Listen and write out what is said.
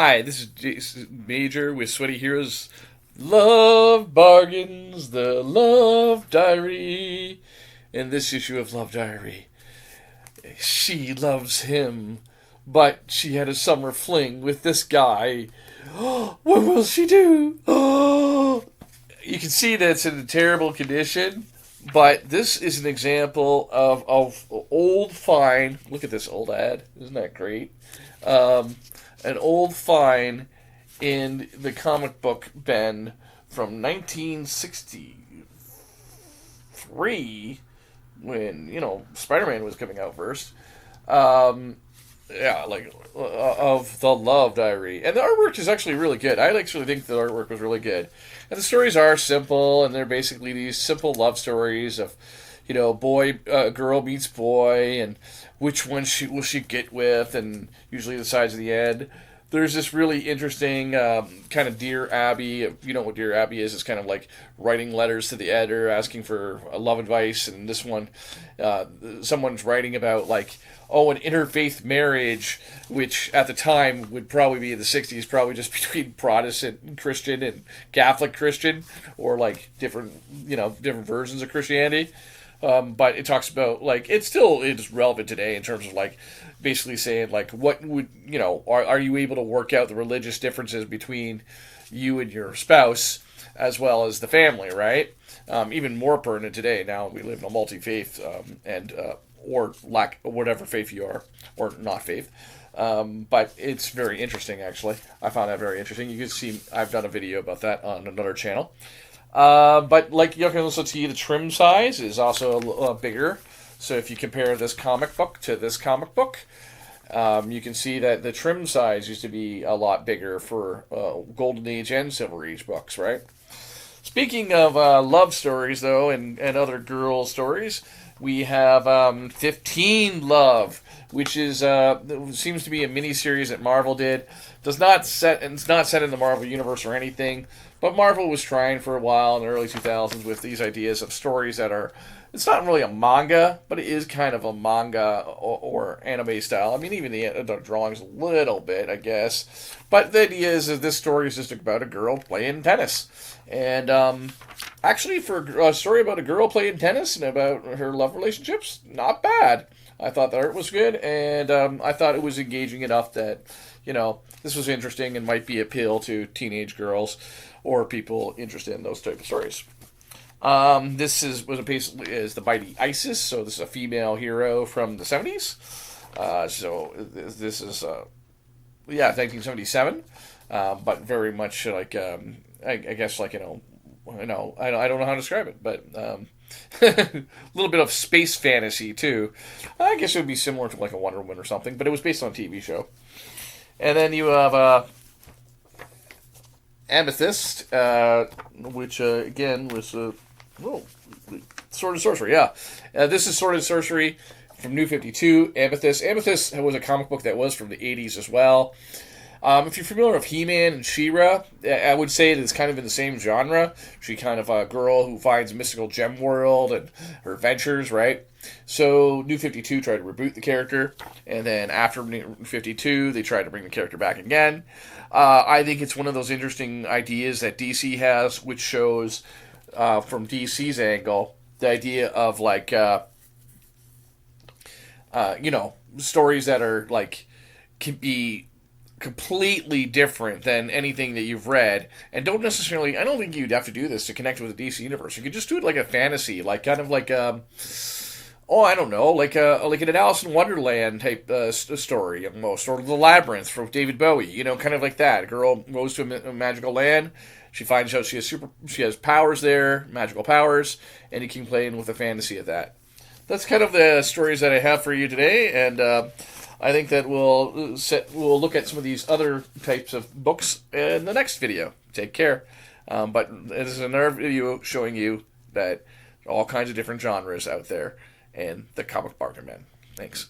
Hi, this is Jason Major with Sweaty Heroes Love Bargains, the Love Diary. In this issue of Love Diary, she loves him, but she had a summer fling with this guy. What will she do? You can see that it's in a terrible condition, but this is an example of old fine. Look at this old ad. Isn't that great? Um, an old fine in the comic book Ben from 1963 when, Spider-Man was coming out first. Um, yeah, like of the Love Diary, and the artwork is actually really good. I actually think the artwork was really good, and the stories are simple, and they're basically these simple love stories of, boy, girl meets boy, and which one will she get with, and usually the size of the end. There's this really interesting kind of Dear Abby. If you know what Dear Abby is, it's kind of like writing letters to the editor asking for love advice. And this one, someone's writing about like, oh, an interfaith marriage, which at the time would probably be in the 60s, probably just between Protestant Christian and Catholic Christian, or like different, different versions of Christianity. But it talks about like it still is relevant today in terms of like basically saying like what would are you able to work out the religious differences between you and your spouse as well as the family, right? Even more pertinent today. Now we live in a multi faith and or lack whatever faith you are or not faith. But it's very interesting, actually. I found that very interesting. You can see I've done a video about that on another channel. But like you can also see the trim size is also bigger. So if you compare this comic book to this comic book, you can see that the trim size used to be a lot bigger for Golden Age and Silver Age books, right? Speaking of love stories, though, and other girl stories, we have 15 Love, which is seems to be a mini series that Marvel did. Does not set and it's not set in the Marvel universe or anything, but Marvel was trying for a while in the early 2000s with these ideas of stories that are. It's not really a manga, but it is kind of a manga or anime style. I mean, even the drawings a little bit, I guess. But the idea is that this story is just about a girl playing tennis. And actually, for a story about a girl playing tennis and about her love relationships, not bad. I thought the art was good, and I thought it was engaging enough that, this was interesting and might be appeal to teenage girls or people interested in those type of stories. This was basically is the Mighty Isis, so this is a female hero from the 70s. So this is 1977, but very much like I guess like I don't know how to describe it, but a little bit of space fantasy too. I guess it would be similar to like a Wonder Woman or something, but it was based on a TV show. And then you have Amethyst, which again was whoa, Sword and Sorcery. Yeah, this is Sword and Sorcery from New 52. Amethyst. Amethyst was a comic book that was from the 80s as well. If you're familiar with He-Man and She-Ra, I would say that it's kind of in the same genre. She's kind of a girl who finds a mystical gem world and her adventures, right? So New 52 tried to reboot the character, and then after New 52, they tried to bring the character back again. I think it's one of those interesting ideas that DC has, which shows from DC's angle the idea of like stories that are like can be completely different than anything that you've read and don't necessarily I don't think you'd have to do this to connect with the DC universe. You could just do it like a fantasy, like kind of like I don't know, like an Alice in Wonderland type story almost, or The Labyrinth from David Bowie, kind of like that. A girl goes to a magical land. She finds out she has powers there, magical powers, and you can play in with the fantasy of that. That's kind of the stories that I have for you today, and I think that we'll look at some of these other types of books in the next video. Take care. But this is another video showing you that all kinds of different genres out there and the comic bargain man. Thanks.